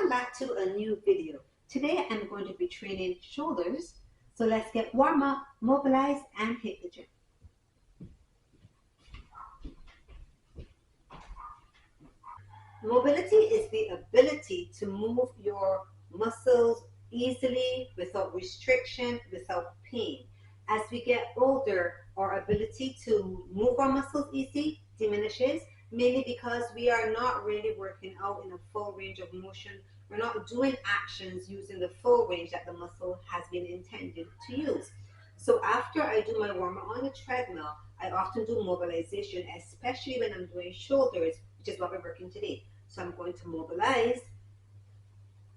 Welcome back to a new video. Today I'm going to be training shoulders. So let's get warm up, mobilize, and hit the gym. Mobility is the ability to move your muscles easily, without restriction, without pain. As we get older, our ability to move our muscles easily diminishes, mainly because we are not really working out in a full range of motion. We're not doing actions using the full range that the muscle has been intended to use. So after I do my warm-up on the treadmill, I often do mobilization, especially when I'm doing shoulders, which is what we're working today. So I'm going to mobilize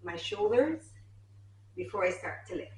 my shoulders before I start to lift.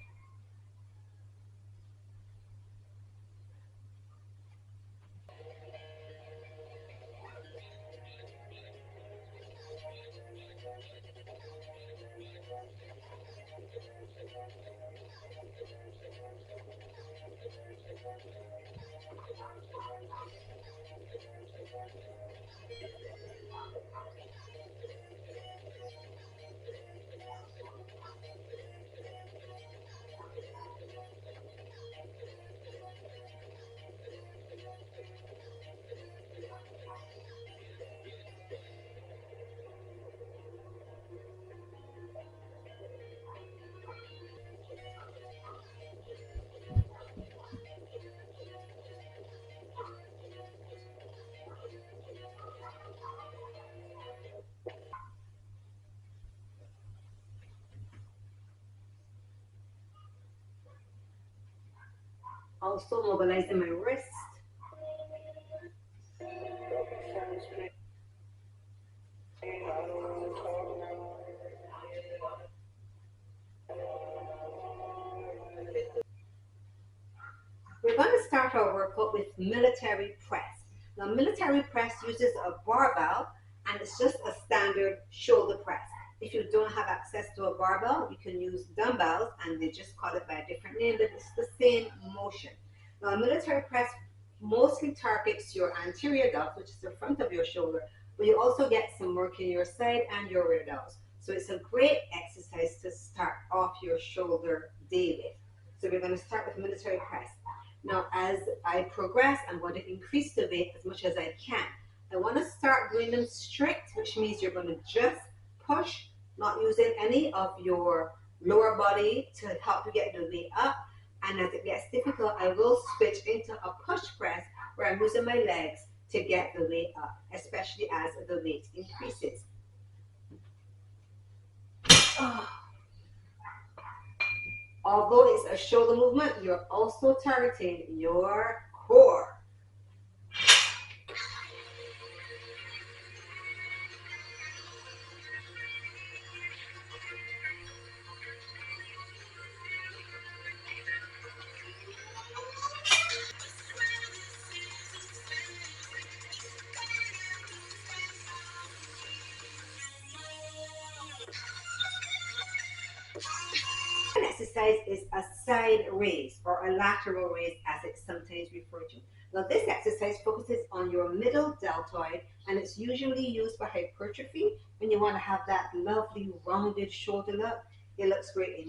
Also mobilizing my wrist. We're going to start our workout with military press. Now, military press uses a barbell and it's just a standard shoulder press. If you don't have access to a barbell, you can use dumbbells, and they just call it by a different name, but it's the same motion. Now, a military press mostly targets your anterior delts, which is the front of your shoulder, but you also get some work in your side and your rear delts. So it's a great exercise to start off your shoulder day with. So we're going to start with military press. Now, as I progress, I'm going to increase the weight as much as I can. I want to start doing them strict, which means you're going to just push, not using any of your lower body to help you get the weight up. And as it gets difficult, I will switch into a push press where I'm using my legs to get the weight up, especially as the weight increases. Although it's a shoulder movement, you're also targeting your core. An exercise is a side raise, or a lateral raise as it's sometimes referred to. Now, this exercise focuses on your middle deltoid, and it's usually used for hypertrophy when you want to have that lovely rounded shoulder look. It looks great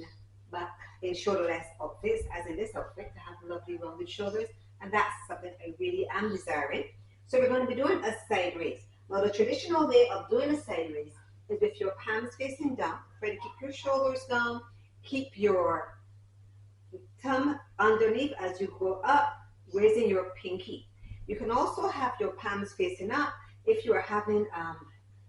in shoulderless outfits, as in this outfit, to have lovely rounded shoulders, and that's something I really am desiring. So we're going to be doing a side raise. Now, the traditional way of doing a side raise is with your palms facing down. Try to keep your shoulders down. Keep your thumb underneath as you go up, raising your pinky. You can also have your palms facing up if you are having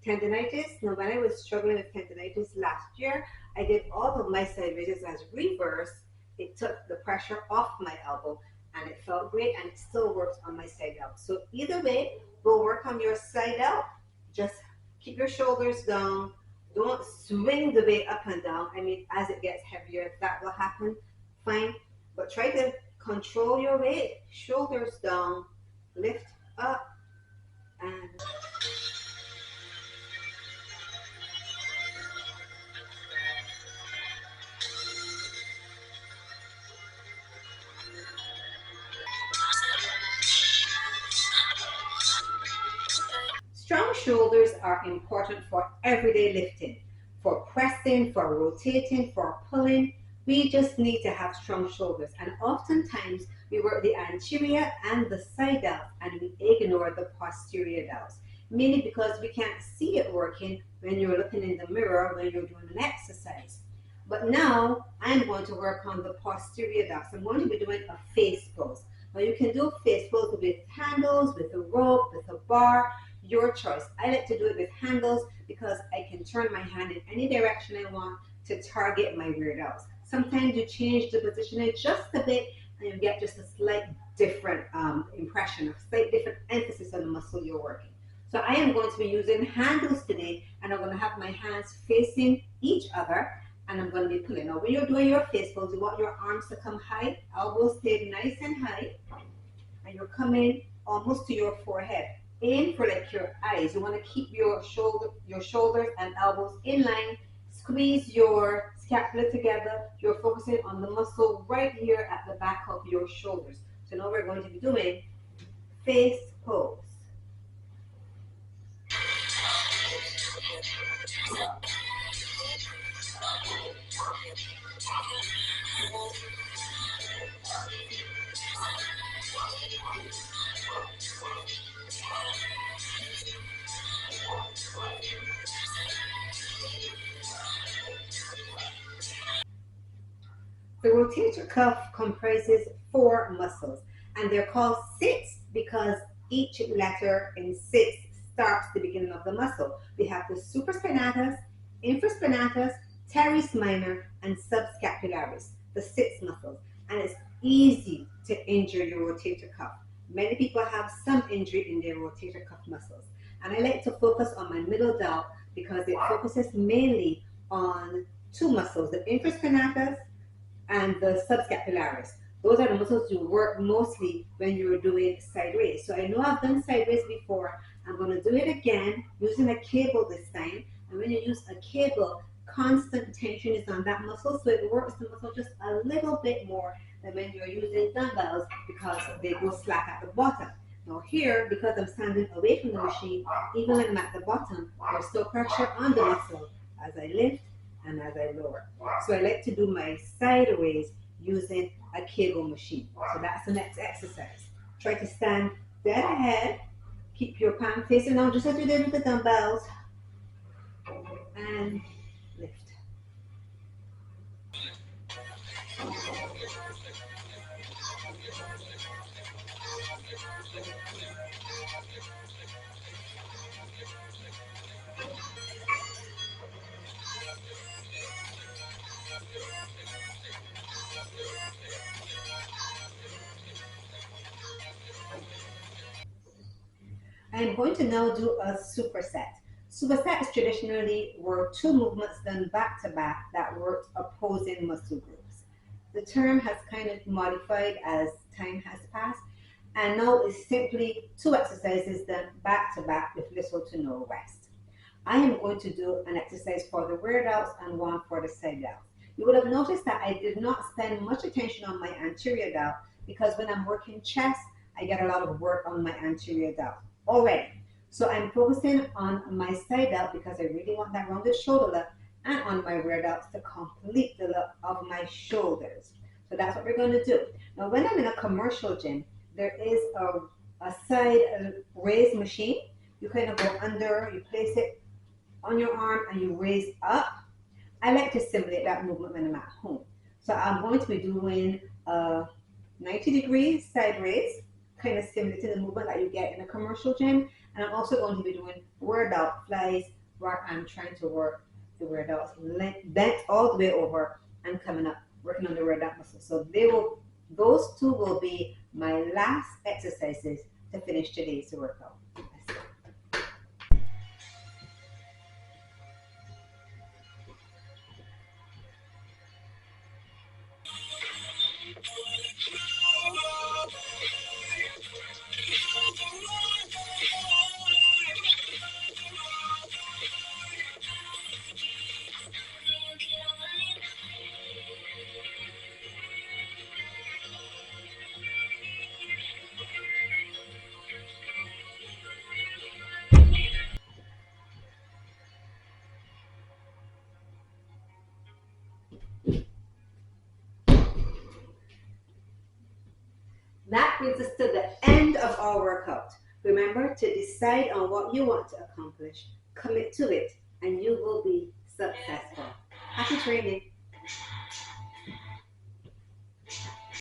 tendinitis. Now, when I was struggling with tendinitis last year, I did all of my side raises as reverse. It took the pressure off my elbow, and it felt great, and it still works on my side out. So either way, we'll work on your side out. Just keep your shoulders down. Don't swing the weight up and down. I mean, as it gets heavier, that will happen, fine. But try to control your weight. Shoulders down, lift up, and strong shoulders are important for everyday lifting, for pressing, for rotating, for pulling. We just need to have strong shoulders. And oftentimes we work the anterior and the side delts and we ignore the posterior delts. Mainly because we can't see it working when you're looking in the mirror when you're doing an exercise. But now I'm going to work on the posterior delts. I'm going to be doing a face pose. Now you can do face pose with handles, with a rope, with a bar, your choice. I like to do it with handles because I can turn my hand in any direction I want to target my rear delts. Sometimes you change the positioning just a bit and you get just a slight different impression, a slight different emphasis on the muscle you're working. So I am going to be using handles today and I'm going to have my hands facing each other and I'm going to be pulling. Now when you're doing your face pose, you want your arms to come high, elbows stay nice and high, and you're coming almost to your forehead. Aim for like your eyes. You want to keep your shoulders and elbows in line. Squeeze your scapula together. You're focusing on the muscle right here at the back of your shoulders. So now we're going to be doing face pose. The rotator cuff comprises 4 muscles, and they're called sits because each letter in sits starts the beginning of the muscle. We have the supraspinatus, infraspinatus, teres minor, and subscapularis, the sits muscles. And it's easy to injure your rotator cuff. Many people have some injury in their rotator cuff muscles. And I like to focus on my middle delt because it focuses mainly on 2 muscles, the infraspinatus and the subscapularis. Those are the muscles you work mostly when you're doing side raise. So I know I've done side raise before. I'm going to do it again using a cable this time. And when you use a cable, constant tension is on that muscle, so it works the muscle just a little bit more than when you're using dumbbells because they go slack at the bottom. Now here, because I'm standing away from the machine, even when I'm at the bottom, there's still pressure on the muscle as I lift and as I lower. So I like to do my sideways using a cable machine. So that's the next exercise. Try to stand dead ahead. Keep your palm facing down just as you did with the dumbbells. And lift. I'm going to now do a superset. Supersets traditionally were 2 movements done back to back that worked opposing muscle groups. The term has kind of modified as time has passed, and now it's simply 2 exercises done back to back with little to no rest. I am going to do an exercise for the rear delts and one for the side delts. You would have noticed that I did not spend much attention on my anterior delt because when I'm working chest, I get a lot of work on my anterior delt already. So I'm focusing on my side delt because I really want that rounded shoulder look and on my rear delts to complete the look of my shoulders. So that's what we're going to do. Now when I'm in a commercial gym, there is a side raise machine. You kind of go under, you place it on your arm and you raise up. I like to simulate that movement when I'm at home. So I'm going to be doing a 90-degree side raise, kind of simulating the movement that you get in a commercial gym. And I'm also going to be doing rear delt flies where I'm trying to work the rear delts bent all the way over and coming up, working on the rear delt muscle. So those 2 will be my last exercises to finish today's workout. That brings us to the end of our workout. Remember to decide on what you want to accomplish, commit to it, and you will be successful. Happy training.